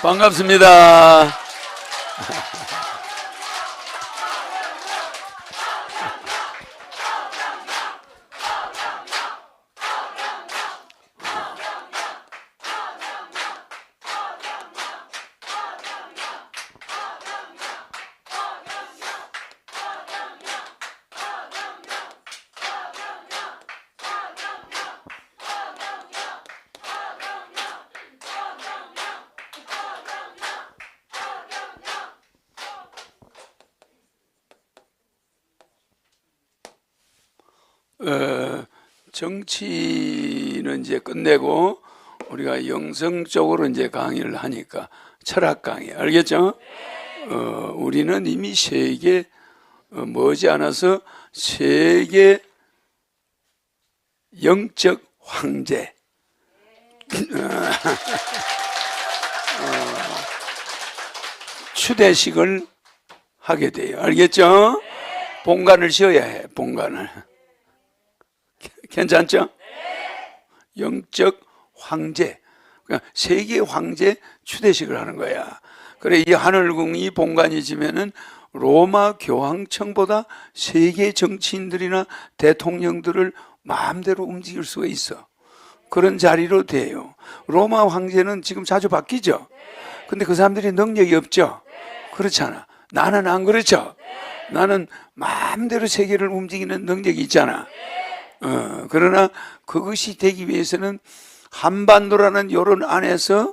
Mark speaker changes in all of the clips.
Speaker 1: 반갑습니다. 정치는 이제 끝내고 우리가 영성 쪽으로 이제 강의를 하니까 철학 강의 알겠죠? 우리는 이미 세계 머지않아서 세계 영적 황제 추대식을 하게 돼요. 알겠죠? 본관을 지어야 해. 본관을. 괜찮죠? 영적 황제, 그러니까 세계 황제 추대식을 하는 거야. 그래 이 하늘궁이 본관이 지면은 로마 교황청보다 세계 정치인들이나 대통령들을 마음대로 움직일 수가 있어. 그런 자리로 돼요. 로마 황제는 지금 자주 바뀌죠. 근데 그 사람들이 능력이 없죠. 그렇잖아. 나는 안 그렇죠. 나는 마음대로 세계를 움직이는 능력이 있잖아. 그러나 그것이 되기 위해서는 한반도라는 요런 안에서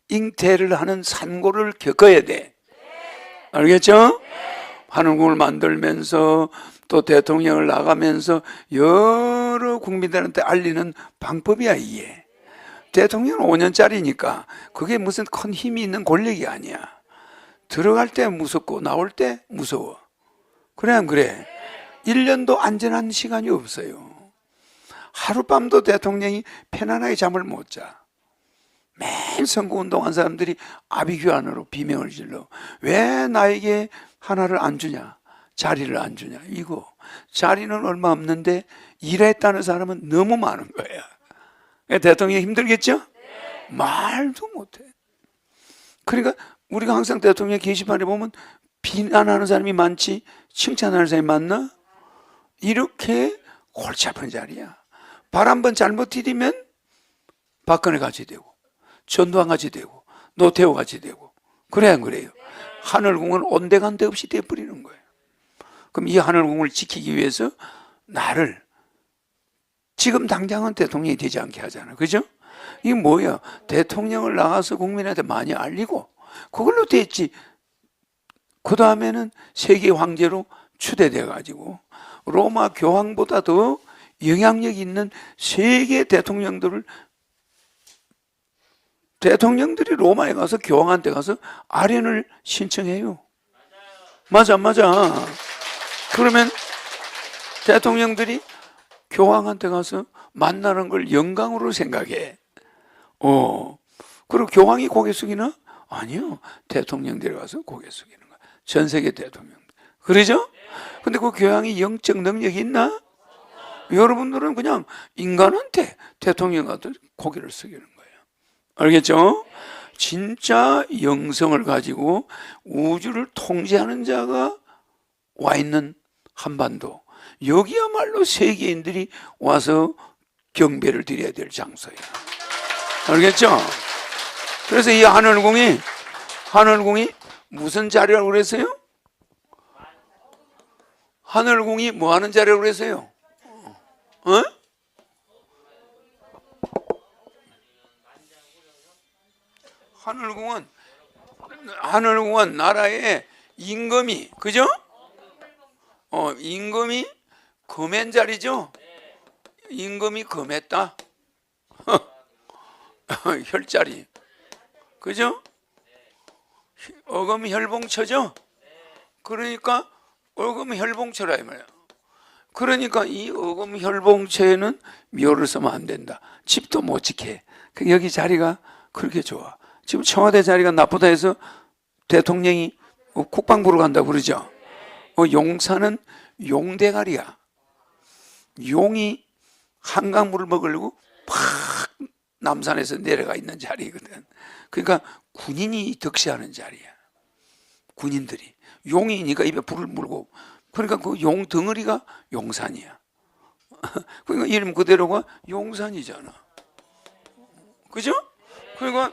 Speaker 1: 잉태를 하는 산고를 겪어야 돼. 알겠죠? 하늘궁을 만들면서 또 대통령을 나가면서 여러 국민들한테 알리는 방법이야 이게. 대통령은 5년짜리니까 그게 무슨 큰 힘이 있는 권력이 아니야. 들어갈 때 무섭고 나올 때 무서워. 그래 안 그래? 1년도 안전한 시간이 없어요. 하룻밤도 대통령이 편안하게 잠을 못 자. 매일 선거운동한 사람들이 아비규 안으로 비명을 질러. 왜 나에게 하나를 안 주냐? 자리를 안 주냐? 이거 자리는 얼마 없는데 일했다는 사람은 너무 많은 거야. 대통령이 힘들겠죠? 말도 못해. 그러니까 우리가 항상 대통령 게시판에 보면 비난하는 사람이 많지 칭찬하는 사람이 많나? 이렇게 골치 아픈 자리야. 발 한 번 잘못 디디면 박근혜 같이 되고 전두환 같이 되고 노태우 같이 되고 그래 안 그래요? 하늘궁은 온데간데 없이 돼버리는 거예요. 그럼 이 하늘궁을 지키기 위해서 나를 지금 당장은 대통령이 되지 않게 하잖아. 그죠? 이게 뭐야? 대통령을 나가서 국민한테 많이 알리고 그걸로 됐지. 그 다음에는 세계 황제로 추대돼 가지고 로마 교황보다 더 영향력 있는 세계 대통령들이 로마에 가서 교황한테 가서 아련을 신청해요. 맞아. 그러면 대통령들이 교황한테 가서 만나는 걸 영광으로 생각해. 그리고 교황이 고개 숙이나? 아니요. 대통령들이 가서 고개 숙이는 거야. 전 세계 대통령들. 그러죠? 근데 그 교황이 영적 능력이 있나? 여러분들은 그냥 인간한테 대통령한테 고개를 숙이는 거예요. 알겠죠? 진짜 영성을 가지고 우주를 통제하는 자가 와 있는 한반도. 여기야말로 세계인들이 와서 경배를 드려야 될 장소예요. 알겠죠? 그래서 이 하늘궁이 무슨 자리라고 그랬어요? 하늘궁이 뭐 하는 자리라고 그랬어요? 하늘궁은 나라의 임금이, 그죠? 임금이 금한 자리죠? 임금이 금했다. 혈자리. 그죠? 어금혈봉처죠? 그러니까 어금혈봉처라 이 말이야. 그러니까 이 어금혈봉처에는 묘를 쓰면 안 된다. 집도 못 지켜. 여기 자리가 그렇게 좋아. 지금 청와대 자리가 나쁘다 해서 대통령이 국방부로 간다고 그러죠. 용산은 용대가리야. 용이 한강물을 먹으려고 팍 남산에서 내려가 있는 자리거든. 그러니까 군인이 득세하는 자리야. 군인들이 용이니까 입에 불을 물고, 그러니까 그 용 덩어리가 용산이야. 그러니까 이름 그대로가 용산이잖아. 그죠? 그러니까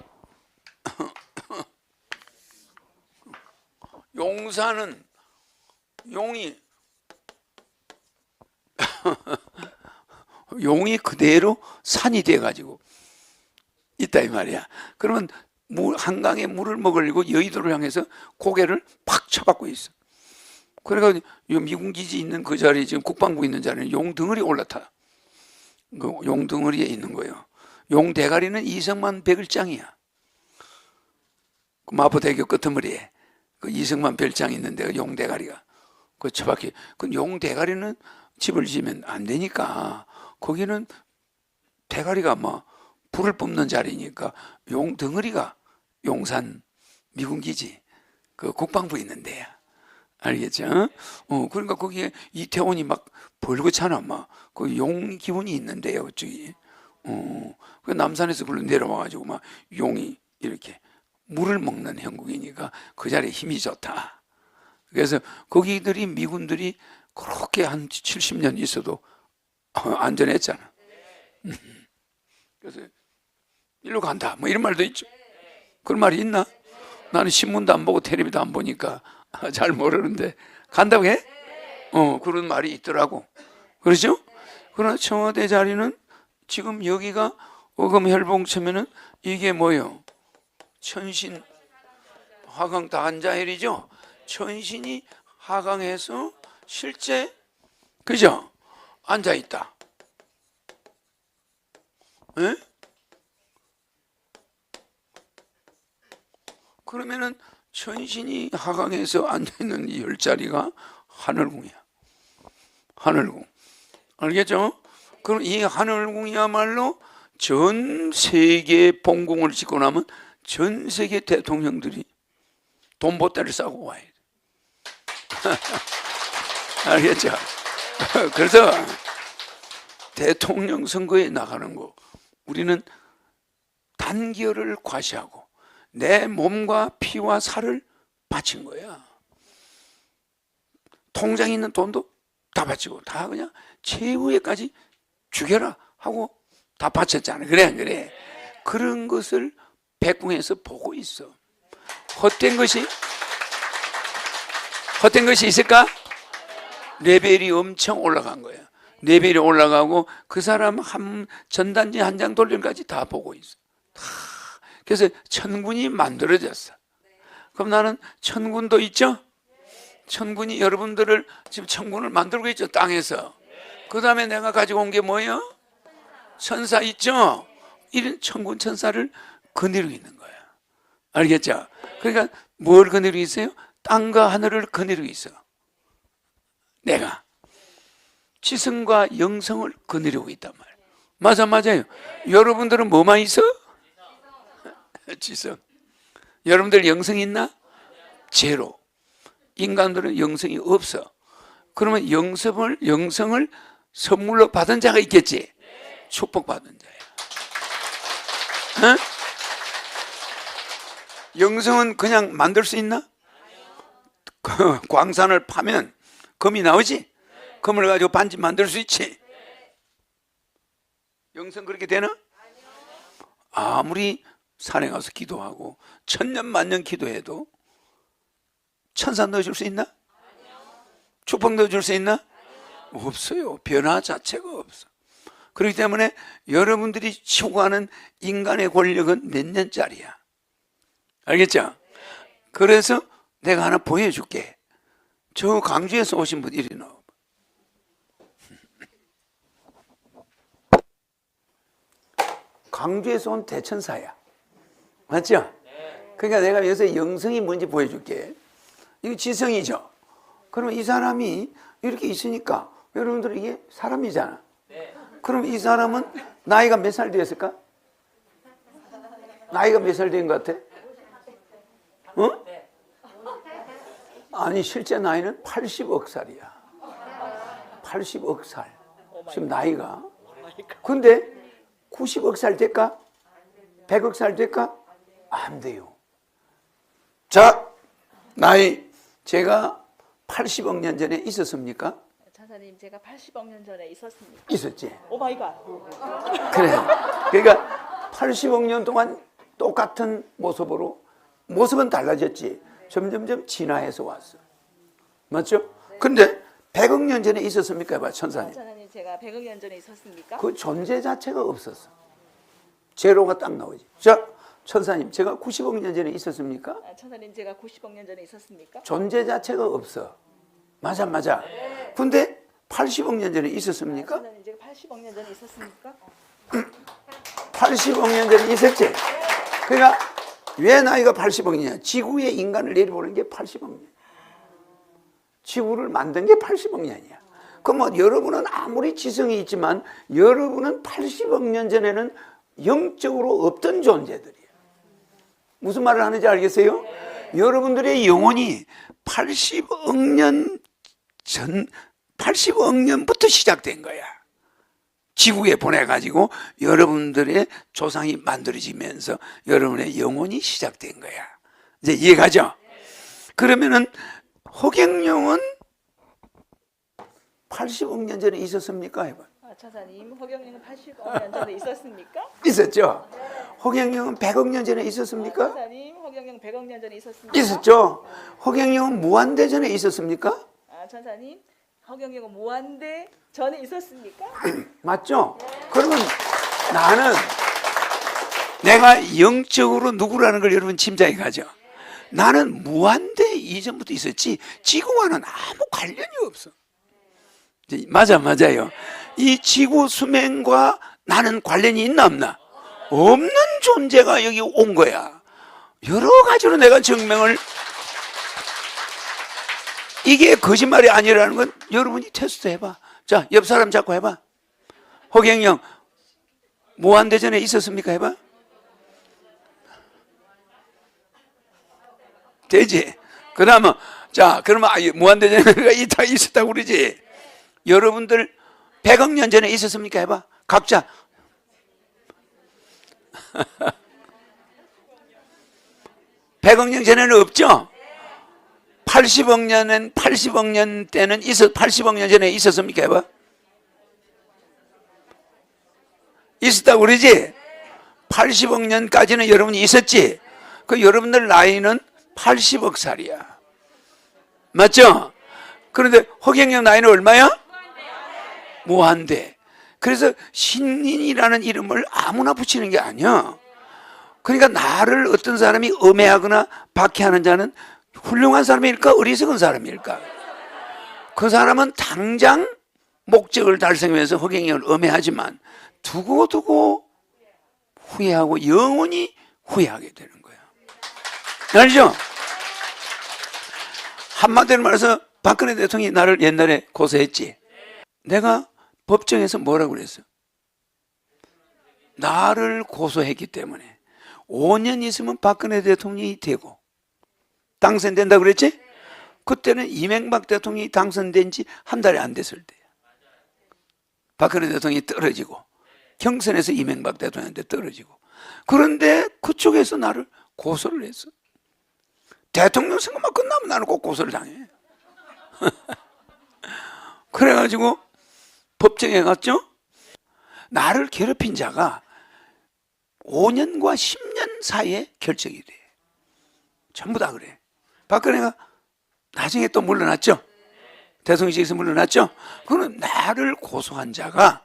Speaker 1: 용산은 용이 용이 그대로 산이 돼가지고 있다 이 말이야. 그러면 한강에 물을 먹으려고 여의도를 향해서 고개를 팍 쳐박고 있어. 그러니까 미군 기지 있는 그 자리, 지금 국방부 있는 자리는 용 덩어리 올라타. 그 용 덩어리에 있는 거예요. 용 대가리는 이승만 별장이야. 그 마포대교 끄트머리에 그 이승만 별장 있는데 용 대가리가 그 처박히. 그 용 대가리는 집을 지으면 안 되니까 거기는 대가리가 뭐 불을 뿜는 자리니까 용 덩어리가 용산 미군 기지 그 국방부 있는 데야. 알겠죠? 그러니까 거기에 이태원이 막 벌겋잖아. 막 그 용 기분이 있는데요, 그쪽이. 그 남산에서 불러 내려와가지고 막 용이 이렇게 물을 먹는 형국이니까 그 자리에 힘이 좋다. 그래서 거기들이 미군들이 그렇게 한 70년 있어도 안전했잖아. 그래서 일로 간다 뭐 이런 말도 있죠. 그런 말이 있나? 나는 신문도 안 보고 텔레비도 안 보니까 잘 모르는데 간다고 해? 그런 말이 있더라고. 그렇죠? 그러나 청와대 자리는 지금 여기가 어금혈봉 치면은 이게 뭐요? 천신 하강 다한자헬이죠. 천신이 하강해서 실제 그죠? 앉아 있다. 에? 그러면은 천신이 하강해서 앉아 있는 이 열자리가 하늘궁이야. 하늘궁. 알겠죠? 그럼 이 하늘궁이야말로 전 세계 봉궁을 짓고 나면 전 세계 대통령들이 돈보따리를 싸고 와야 돼. 알겠죠? 그래서 대통령 선거에 나가는 거 우리는 단결을 과시하고 내 몸과 피와 살을 바친 거야. 통장에 있는 돈도 다 바치고 다 그냥 최후에까지 죽여라 하고 다 바쳤잖아. 그래 안 그래? 그런 것을 백궁에서 보고 있어. 헛된 것이 있을까? 레벨이 엄청 올라간 거야. 레벨이 올라가고 그 사람 전단지 한 장 돌림까지 다 보고 있어. 다. 그래서 천군이 만들어졌어. 그럼 나는 천군도 있죠? 천군이 여러분들을 지금 천군을 만들고 있죠, 땅에서. 그 다음에 내가 가지고 온 게 뭐예요? 천사 있죠? 이런 천군 천사를 거느리고 있는 거야. 알겠죠? 그러니까 뭘 거느리고 있어요? 땅과 하늘을 거느리고 있어. 내가 지성과 영성을 거느리고 있단 말이에요. 맞아요. 여러분들은 뭐만 있어? 지성. 여러분들 영성 있나? 제로. 인간들은 영성이 없어. 그러면 영성을 선물로 받은 자가 있겠지? 축복받은 자야. 어? 영성은 그냥 만들 수 있나? 광산을 파면 금이 나오지? 금을 가지고 반지 만들 수 있지? 영성 그렇게 되나? 아무리 산에 가서 기도하고 천년 만년 기도해도 천사 넣어줄 수 있나? 축복 넣어줄 수 있나? 없어요. 변화 자체가 없어. 그렇기 때문에 여러분들이 추구하는 인간의 권력은 몇 년짜리야. 알겠죠? 그래서 내가 하나 보여줄게. 저 강주에서 오신 분 이리 나와. 강주에서 온 대천사야. 맞죠? 그러니까 내가 여기서 영성이 뭔지 보여줄게. 이거 지성이죠? 그럼 이 사람이 이렇게 있으니까 여러분들 이게 사람이잖아. 그럼 이 사람은 나이가 몇 살 되었을까? 나이가 몇 살 된 것 같아? 어? 아니 실제 나이는 80억 살이야. 80억 살. 지금 나이가. 근데 90억 살 될까? 100억 살 될까? 안 돼요. 자, 나이 제가 80억 년 전에 있었습니까?
Speaker 2: 천사님, 제가 80억 년 전에 있었습니까?
Speaker 1: 있었지.
Speaker 2: 오 마이 갓.
Speaker 1: 그래. 그러니까 80억 년 동안 똑같은 모습으로, 모습은 달라졌지. 점점점 진화해서 왔어. 맞죠? 근데 100억 년 전에 있었습니까? 해봐, 천사님.
Speaker 2: 천사님, 제가 100억 년 전에 있었습니까?
Speaker 1: 그 존재 자체가 없었어. 제로가 딱 나오지. 자, 천사님, 제가 90억 년 전에 있었습니까?
Speaker 2: 천사님, 제가 90억 년 전에 있었습니까?
Speaker 1: 존재 자체가 없어. 맞아, 맞아. 근데 80억 년 전에 있었습니까?
Speaker 2: 천사님, 제가 80억 년 전에 있었습니까?
Speaker 1: 80억 년 전에 있었지. 그러니까 왜 나이가 80억이냐? 지구에 인간을 내려보는 게 80억 년. 지구를 만든 게 80억 년이야. 그럼 뭐 여러분은 아무리 지성이 있지만 여러분은 80억 년 전에는 영적으로 없던 존재들이에요. 무슨 말을 하는지 알겠어요? 여러분들의 영혼이 80억 년 전, 80억 년부터 시작된 거야. 지구에 보내가지고 여러분들의 조상이 만들어지면서 여러분의 영혼이 시작된 거야. 이제 이해가죠? 그러면은 허경영은 80억 년 전에 있었습니까? 해봐.
Speaker 2: 천사님, 허경영은 80억 년 전에 있었습니까?
Speaker 1: 있었죠? 허경영은 100억 년 전에 있었습니까?
Speaker 2: 천사님, 허경영 100억 년 전에 있었습니까?
Speaker 1: 있었죠? 허경영은 무한대전에 있었습니까?
Speaker 2: 천사님, 허경영은 무한대 전에 있었습니까?
Speaker 1: 맞죠? 그러면 나는 내가 영적으로 누구라는 걸 여러분 짐작해 가죠. 나는 무한대 이전부터 있었지 지구와는 아무 관련이 없어. 맞아요. 이 지구 수명과 나는 관련이 있나 없나? 없는 존재가 여기 온 거야. 여러 가지로 내가 증명을, 이게 거짓말이 아니라는 건 여러분이 테스트 해봐. 자, 옆 사람 잡고 해봐. 허경영 무한대전에 있었습니까? 해봐. 되지? 그 다음은 자, 그러면 무한대전에 있었다고 그러지? 여러분들 100억 년 전에 있었습니까? 해봐. 각자. 백억 년 전에는 없죠? 80억 년 때는 80억 년 전에 있었습니까? 해봐. 있었다고 그러지? 80억 년까지는 여러분이 있었지? 그 여러분들 나이는 80억 살이야. 맞죠? 그런데 허경영 나이는 얼마야? 무한대. 그래서 신인이라는 이름을 아무나 붙이는 게 아니야. 그러니까 나를 어떤 사람이 음해하거나 박해하는 자는 훌륭한 사람일까? 어리석은 사람일까? 그 사람은 당장 목적을 달성하면서 허경영을 음해하지만 두고두고 후회하고 영원히 후회하게 되는 거야. 알죠? 한마디로 말해서 박근혜 대통령이 나를 옛날에 고소했지. 내가 법정에서 뭐라고 그랬어? 나를 고소했기 때문에 5년 있으면 박근혜 대통령이 되고 당선된다 그랬지? 그때는 이명박 대통령이 당선된 지 한 달이 안 됐을 때야. 박근혜 대통령이 떨어지고 경선에서 이명박 대통령한테 떨어지고, 그런데 그쪽에서 나를 고소를 했어. 대통령 선거만 끝나면 나는 꼭 고소를 당해. 그래가지고 법정에 갔죠. 나를 괴롭힌 자가 5년과 10년 사이에 결정이 돼. 전부 다 그래. 박근혜가 나중에 또 물러났죠. 대통령직에서 물러났죠. 그는 나를 고소한 자가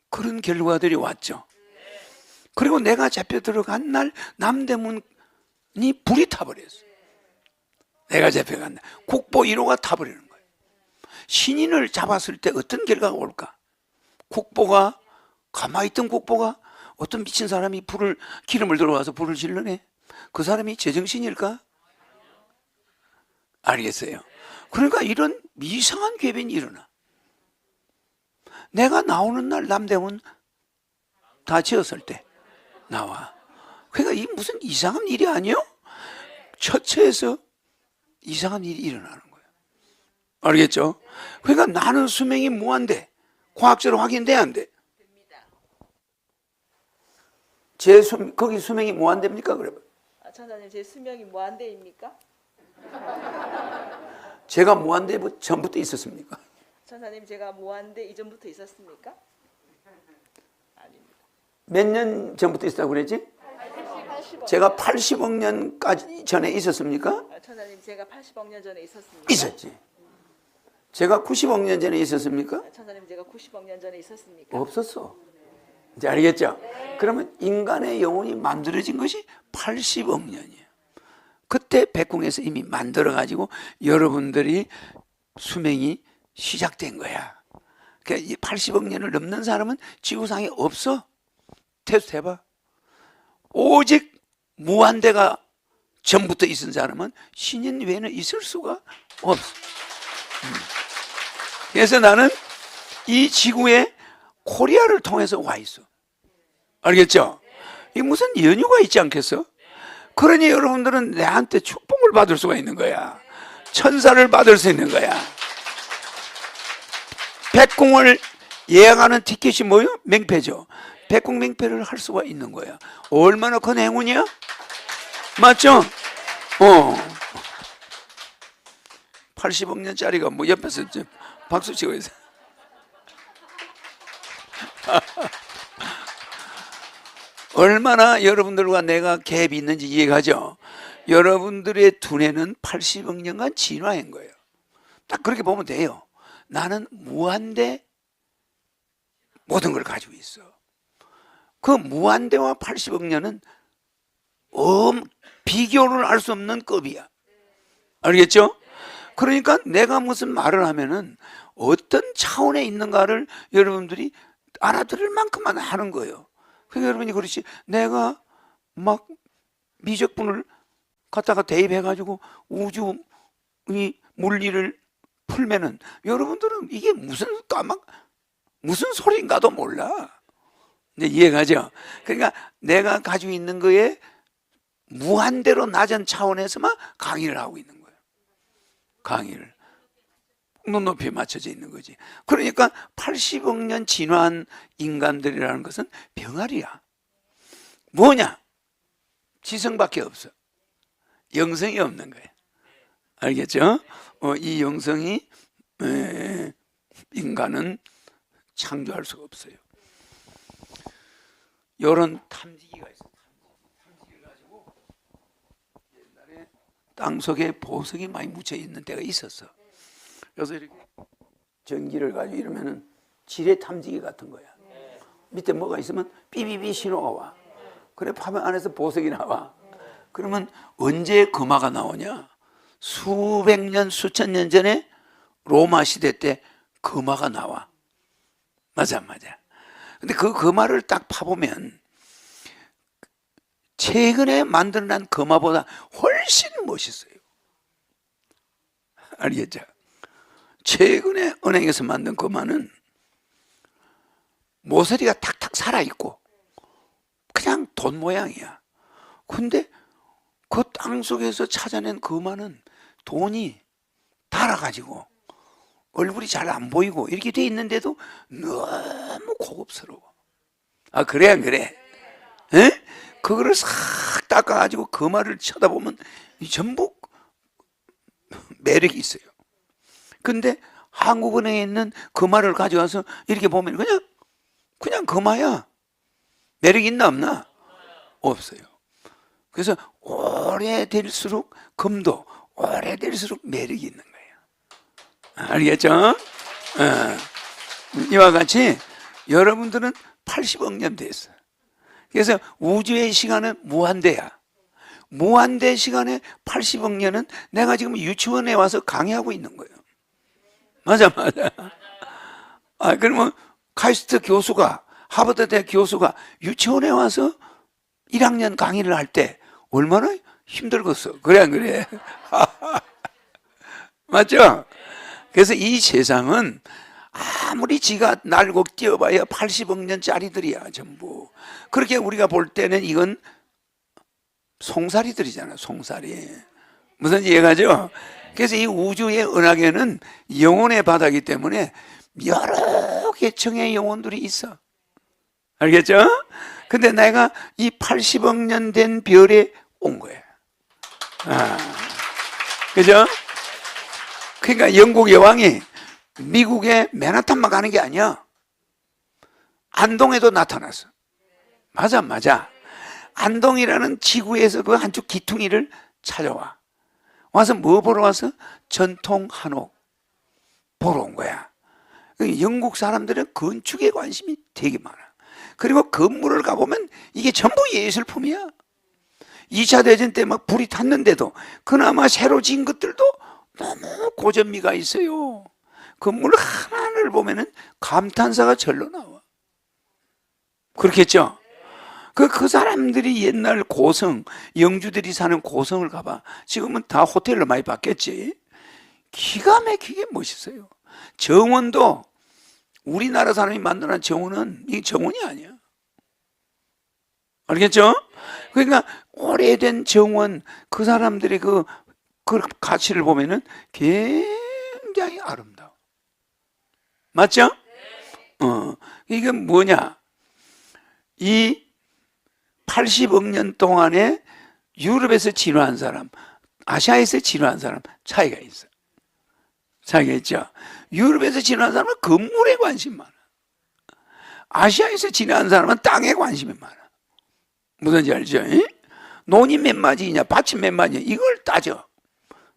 Speaker 1: 그런 결과들이 왔죠. 그리고 내가 잡혀 들어간 날 남대문이 불이 타버렸어. 내가 잡혀간 날 국보 1호가 타버리는 거예요. 신인을 잡았을 때 어떤 결과가 올까? 국보가, 가만히 있던 국보가 어떤 미친 사람이 기름을 들어와서 불을 질러내? 그 사람이 제정신일까? 알겠어요? 그러니까 이런 이상한 궤변이 일어나. 내가 나오는 날 남대문 다 지었을 때 나와. 그러니까 이 무슨 이상한 일이 아니요? 처처에서 이상한 일이 일어나는 거예요. 알겠죠? 그러니까 나는 수명이 무한대. 과학적으로 확인돼야 안 돼. 거기 수명이 무한대입니까? 그래.
Speaker 2: 천사님 제 수명이 무한대입니까?
Speaker 1: 제가 무한대 전부터 있었습니까?
Speaker 2: 천사님 제가 무한대 이전부터 있었습니까? 아닙니다.
Speaker 1: 몇 년 전부터 있었다고 그랬지?
Speaker 2: 80억.
Speaker 1: 제가 80억 년까지 전에 있었습니까?
Speaker 2: 천사님 제가 80억 년 전에 있었습니까?
Speaker 1: 있었지. 제가 90억 년 전에 있었습니까?
Speaker 2: 천사님 제가 90억 년 전에 있었습니까?
Speaker 1: 없었어. 이제 알겠죠? 그러면 인간의 영혼이 만들어진 것이 80억 년이에요. 그때 백궁에서 이미 만들어가지고 여러분들이 수명이 시작된 거야. 그러니까 이 80억 년을 넘는 사람은 지구상에 없어. 테스트 해봐. 오직 무한대가 전부터 있은 사람은 신인 외에는 있을 수가 없어. 그래서 나는 이 지구에 코리아를 통해서 와 있어. 알겠죠? 이게 무슨 연유가 있지 않겠어? 그러니 여러분들은 내한테 축복을 받을 수가 있는 거야. 천사를 받을 수 있는 거야. 백궁을 예약하는 티켓이 뭐요? 맹패죠. 백궁 맹패를 할 수가 있는 거야. 얼마나 큰 행운이야? 맞죠? 80억 년짜리가 뭐 옆에서 좀 박수 치고 있어. 얼마나 여러분들과 내가 갭이 있는지 이해가죠? 여러분들의 두뇌는 80억 년간 진화한 거예요. 딱 그렇게 보면 돼요. 나는 무한대 모든 걸 가지고 있어. 그 무한대와 80억 년은 비교를 할 수 없는 급이야. 알겠죠? 그러니까 내가 무슨 말을 하면은 어떤 차원에 있는가를 여러분들이 알아들을 만큼만 하는 거예요. 그러니까 여러분이 그렇지, 내가 막 미적분을 갖다가 대입해가지고 우주 이 물리를 풀면은 여러분들은 이게 무슨 소리인가도 몰라. 이제 이해가죠? 그러니까 내가 가지고 있는 거에 무한대로 낮은 차원에서만 강의를 하고 있는 거예요. 강의를. 눈높이에 맞춰져 있는 거지. 그러니까 80억 년 진화한 인간들이라는 것은 병아리야. 뭐냐? 지성밖에 없어. 영성이 없는 거야. 알겠죠? 이 영성이 인간은 창조할 수가 없어요. 이런 탐지기가 있어. 탐지기를 가지고 옛날에 땅 속에 보석이 많이 묻혀 있는 때가 있었어. 그래서 이렇게 전기를 가지고 이러면은 지뢰 탐지기 같은 거야. 밑에 뭐가 있으면 삐삐삐 신호가 와. 그래 파면 안에서 보석이 나와. 그러면 언제 금화가 나오냐? 수백 년, 수천 년 전에 로마 시대 때 금화가 나와. 맞아. 근데 그 금화를 딱 파보면 최근에 만들어낸 금화보다 훨씬 멋있어요. 알겠죠? 최근에 은행에서 만든 금화는 모서리가 탁탁 살아있고 그냥 돈 모양이야. 근데 그 땅 속에서 찾아낸 금화는 돈이 달아가지고 얼굴이 잘 안 보이고 이렇게 돼 있는데도 너무 고급스러워. 아, 그래 안 그래? 에? 그거를 싹 닦아가지고 금화를 쳐다보면 전부 매력이 있어요. 근데 한국은행에 있는 금화를 가져와서 이렇게 보면 그냥 금화야. 매력 있나 없나? 없어요. 그래서 오래될수록 금도 오래될수록 매력이 있는 거예요. 알겠죠? 이와 같이 여러분들은 80억 년 됐어. 그래서 우주의 시간은 무한대야. 무한대 시간에 80억 년은 내가 지금 유치원에 와서 강의하고 있는 거예요. 맞아. 그러면 카이스트 교수가, 하버드대 교수가 유치원에 와서 1학년 강의를 할 때 얼마나 힘들겠어. 그래 안 그래? 맞죠? 그래서 이 세상은 아무리 지가 날고 뛰어봐야 80억 년짜리들이야 전부. 그렇게 우리가 볼 때는 이건 송사리들이잖아. 송사리. 무슨 이해가죠? 그래서 이 우주의 은하계는 영혼의 바다이기 때문에 여러 계층의 영혼들이 있어. 알겠죠? 근데 내가 이 80억 년 된 별에 온 거야. 그죠? 그러니까 영국 여왕이 미국의 맨하탄만 가는 게 아니야. 안동에도 나타났어. 맞아. 안동이라는 지구에서 그 한쪽 기퉁이를 찾아와. 와서 뭐 보러 와서? 전통 한옥 보러 온 거야. 영국 사람들은 건축에 관심이 되게 많아. 그리고 건물을 가보면 이게 전부 예술품이야. 2차 대전 때 막 불이 탔는데도 그나마 새로 지은 것들도 너무 고전미가 있어요. 건물 하나를 보면은 감탄사가 절로 나와. 그렇겠죠? 그 사람들이 옛날 고성, 영주들이 사는 고성을 가봐. 지금은 다 호텔로 많이 바뀌었지. 기가 막히게 멋있어요. 정원도 우리나라 사람이 만드는 정원은 이게 정원이 아니야. 알겠죠? 그러니까 오래된 정원, 그 사람들의 그 가치를 보면은 굉장히 아름다워. 맞죠? 이게 뭐냐? 이 80억 년 동안에 유럽에서 진화한 사람, 아시아에서 진화한 사람 차이가 있어. 차이가 있죠. 유럽에서 진화한 사람은 건물에 관심 많아. 아시아에서 진화한 사람은 땅에 관심이 많아. 무슨지 알죠? 논이 몇 마디냐, 밭이 몇 마디냐 이걸 따져.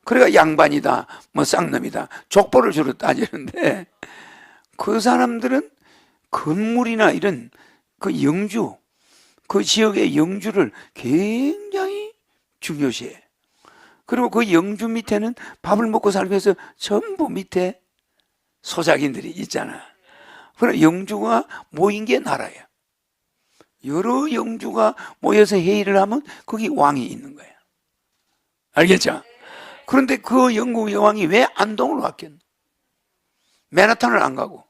Speaker 1: 그러니까 양반이다, 뭐 쌍놈이다, 족보를 주로 따지는데 그 사람들은 건물이나 이런 그 영주, 그 지역의 영주를 굉장히 중요시해. 그리고 그 영주 밑에는 밥을 먹고 살기 위해서 전부 밑에 소작인들이 있잖아. 그럼 영주가 모인 게 나라야. 여러 영주가 모여서 회의를 하면 거기 왕이 있는 거야. 알겠죠? 그런데 그 영국 여왕이 왜 안동으로 왔겠노? 맨하탄을 안 가고.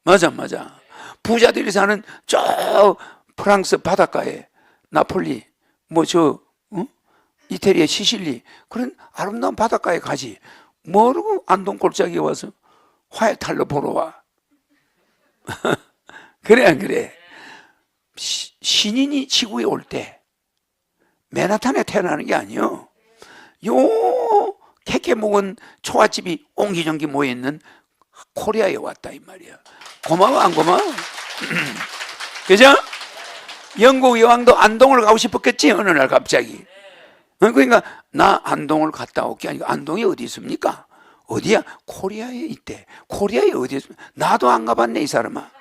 Speaker 1: 맞아. 부자들이 사는 저 프랑스 바닷가에 나폴리, 이태리의 시실리 그런 아름다운 바닷가에 가지. 모르고 안동 골짜기에 와서 화해탈로 보러 와. 그래 안 그래? 신인이 지구에 올 때 맨하탄에 태어나는 게 아니요. 요 캐캐 묵은 초가집이 옹기종기 모여있는 코리아에 왔다 이 말이야. 고마워 안 고마워? 그죠? 영국 여왕도 안동을 가고 싶었겠지 어느 날 갑자기. 그러니까 나 안동을 갔다 올게. 아니고 안동이 어디 있습니까? 어디야? 코리아에 있대. 코리아에 어디 있습니까? 나도 안 가봤네 이 사람아.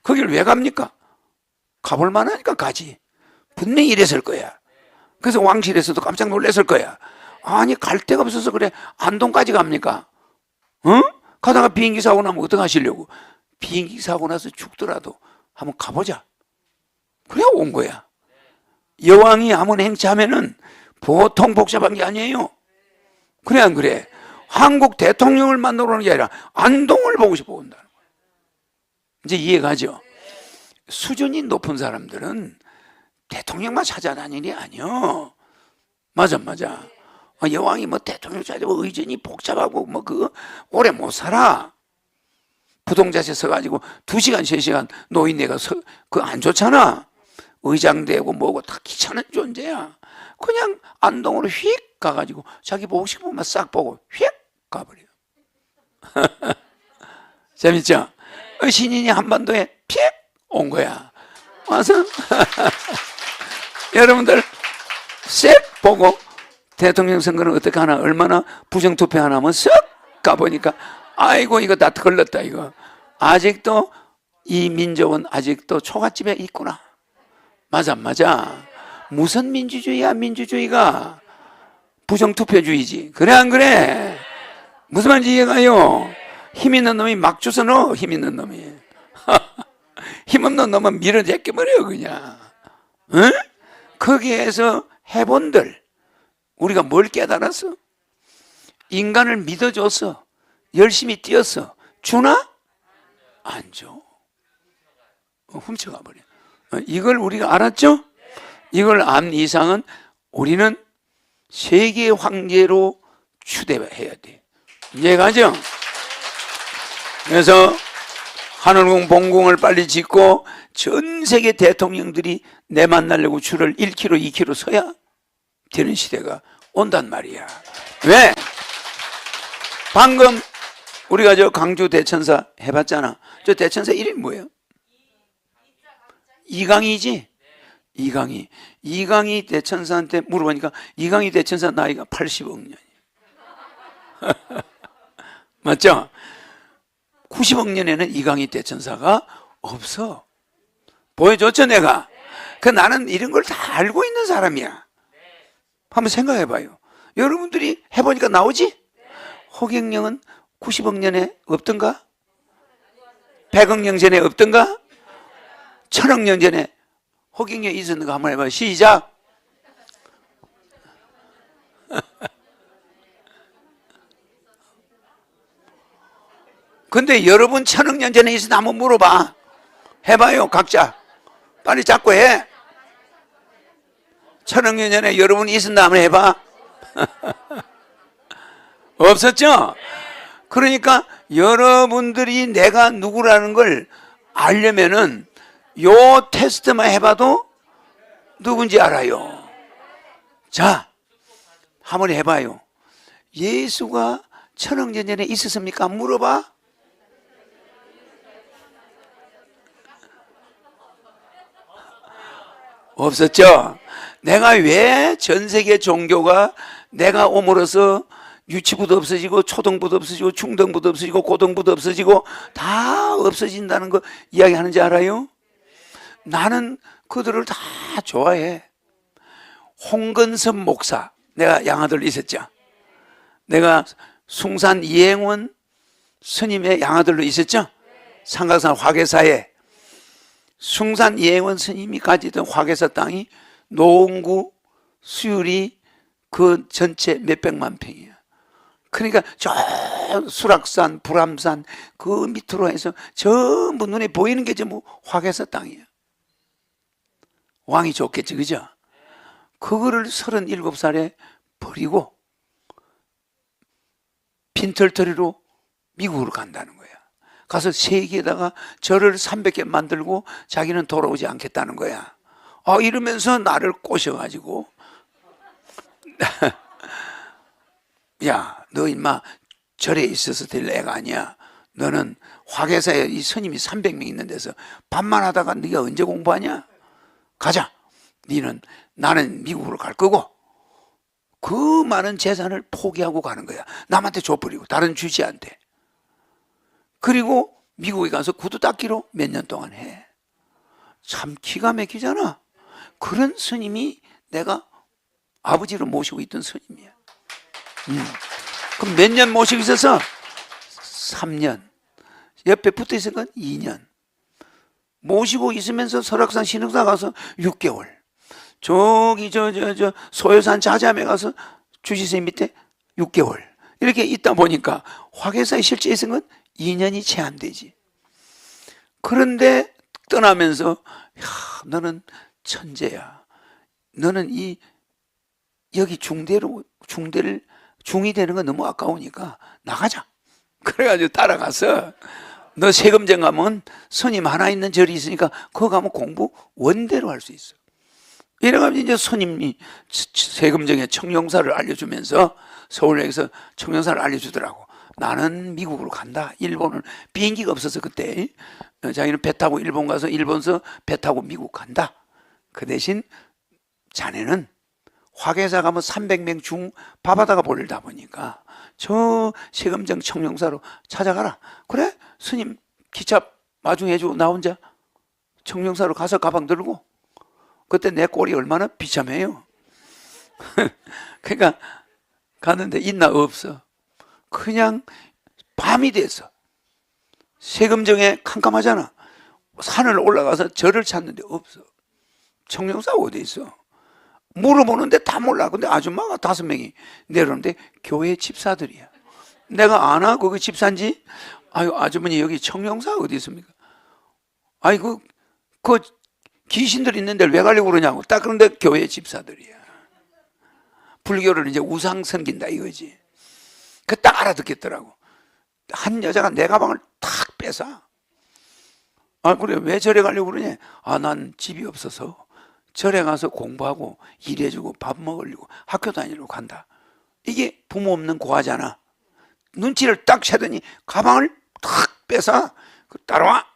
Speaker 1: 거길 왜 갑니까? 가볼 만하니까 가지. 분명히 이랬을 거야. 그래서 왕실에서도 깜짝 놀랐을 거야. 아니 갈 데가 없어서 그래 안동까지 갑니까? 가다가 비행기 사고 나면 어떡 하시려고? 비행기 사고 나서 죽더라도 한번 가보자. 그래 온 거야. 여왕이 한번 행차하면은 보통 복잡한 게 아니에요. 그래 안 그래? 한국 대통령을 만나러 오는 게 아니라 안동을 보고 싶어 온다는 거야. 이제 이해가죠? 수준이 높은 사람들은 대통령만 찾아다니는 게 아니요. 맞아. 여왕이 뭐 대통령 찾아보고 의전이 복잡하고 뭐 오래 못 살아. 부동자세 서가지고 2시간, 3시간 노인네가 안 좋잖아. 의장되고 뭐고 다 귀찮은 존재야. 그냥 안동으로 휙 가가지고 자기 보고 싶으면 싹 보고 휙 가버려. 재밌죠? 신인이 한반도에 픽 온 거야. 와서 여러분들 쓱 보고 대통령 선거는 어떻게 하나, 얼마나 부정투표 하나 하면 쓱 가보니까 아이고 이거 다 걸렸다 이거. 아직도 이 민족은 아직도 초가집에 있구나. 맞아. 무슨 민주주의야 민주주의가. 부정투표주의지. 그래 안 그래? 무슨 말인지 이해가요? 힘 있는 놈이 막 주워 넣어. 힘 있는 놈이. 힘 없는 놈은 밀어 제껴버려 그냥. 응? 거기에서 해본들 우리가 뭘 깨달았어? 인간을 믿어줘서 열심히 뛰어서 주나? 안 줘. 훔쳐가 버려. 이걸 우리가 알았죠? 이걸 안 이상은 우리는 세계 황제로 추대해야 돼. 이해가죠? 그래서 하늘궁 본궁을 빨리 짓고 전 세계 대통령들이 내 만나려고 줄을 1km, 2km 서야 되는 시대가 온단 말이야. 왜? 방금 우리가 저 강주 대천사 해봤잖아. 저 대천사 이름이 뭐예요? 이강이지? 이강이. 이강이 대천사한테 물어보니까 이강이 대천사 나이가 80억 년이에요. 맞죠? 90억 년에는 이강이 대천사가 없어. 보여줬죠, 내가? 그 나는 이런 걸 다 알고 있는 사람이야. 한번 생각해 봐요. 여러분들이 해보니까 나오지? 허경영은 90억 년에 없던가? 100억 년 전에 없던가? 1000억 년 전에 허경영이 있었는가? 한번 해봐요. 시작! 근데 여러분 1000억 년 전에 있었나 한번 물어봐. 해봐요, 각자. 빨리 잡고 해. 1000억 년 전에 여러분이 있었나 한번 해봐. 없었죠? 그러니까 여러분들이 내가 누구라는 걸 알려면은 요 테스트만 해봐도 누군지 알아요. 자, 한번 해봐요. 예수가 1000억 년 전에 있었습니까? 물어봐. 없었죠? 내가 왜 전 세계 종교가 내가 옴으로써 유치부도 없어지고 초등부도 없어지고 중등부도 없어지고 고등부도 없어지고 다 없어진다는 거 이야기하는지 알아요? 나는 그들을 다 좋아해. 홍근섭 목사, 내가 양아들 있었죠? 내가 숭산 이행원 스님의 양아들로 있었죠? 삼각산 화계사에 숭산 이행원 스님이 가지던 화계사 땅이 노원구 수율이 그 전체 몇백만 평이야. 그러니까 저 수락산, 불암산 그 밑으로 해서 전부 눈에 보이는 게 전부 화계사 땅이야. 왕이 좋겠지, 그죠? 그거를 37살에 버리고 빈털터리로 미국으로 간다는 거야. 가서 세계에다가 절을 300개 만들고 자기는 돌아오지 않겠다는 거야. 이러면서 나를 꼬셔가지고 야, 너 임마 절에 있어서 될 애가 아니야. 너는 화계사에 이 스님이 300명 있는 데서 밥만 하다가 네가 언제 공부하냐? 가자. 나는 미국으로 갈 거고 그 많은 재산을 포기하고 가는 거야. 남한테 줘버리고 다른 주지한테. 그리고 미국에 가서 구두 닦기로 몇 년 동안 해. 참 기가 막히잖아. 그런 스님이 내가 아버지로 모시고 있던 스님이야. 그럼 몇 년 모시고 있어서 3년. 옆에 붙어 있을 건 2년. 모시고 있으면서 설악산 신흥사 가서 6개월. 저기 소요산 자잠에 가서 주지스님 밑에 6개월. 이렇게 있다 보니까 화계사에 실제 있은 건 2년이 채 안 되지. 그런데 떠나면서 야, 너는 천재야. 너는 여기 중이 되는 건 너무 아까우니까 나가자. 그래가지고 따라가서 너 세금정 가면 스님 하나 있는 절이 있으니까 거기 가면 공부 원대로 할 수 있어. 이래가지고 이제 스님이 세금정의 청룡사를 알려주면서 서울역에서 청룡사를 알려주더라고. 나는 미국으로 간다. 일본을 비행기가 없어서 그때 자기는 배 타고 일본 가서 일본서 배 타고 미국 간다. 그 대신 자네는 화계사 가면 300명 중 밥하다가 보려다 보니까 저 세금정 청룡사로 찾아가라. 그래? 스님 기차 마중해주고 나 혼자 청룡사로 가서 가방 들고 그때 내 꼴이 얼마나 비참해요. 그러니까 가는데 있나 없어. 그냥 밤이 돼서 세금정에 캄캄하잖아. 산을 올라가서 절을 찾는데 없어. 청룡사 어디 있어? 물어보는데 다 몰라. 근데 아줌마가 5명이 내려오는데 교회 집사들이야. 내가 아나? 거기 집사인지? 아유, 아주머니 여기 청룡사 어디 있습니까? 아이고, 그 귀신들 있는 데를 왜 가려고 그러냐고. 딱 그런데 교회 집사들이야. 불교를 이제 우상 섬긴다 이거지. 그 딱 알아듣겠더라고. 한 여자가 내 가방을 탁 뺏어. 아, 그래. 왜 절에 가려고 그러냐? 아, 난 집이 없어서 절에 가서 공부하고 일해주고 밥 먹으려고 학교 다니려고 간다. 이게 부모 없는 고아잖아. 눈치를 딱 채더니 가방을 탁 빼서 따라와.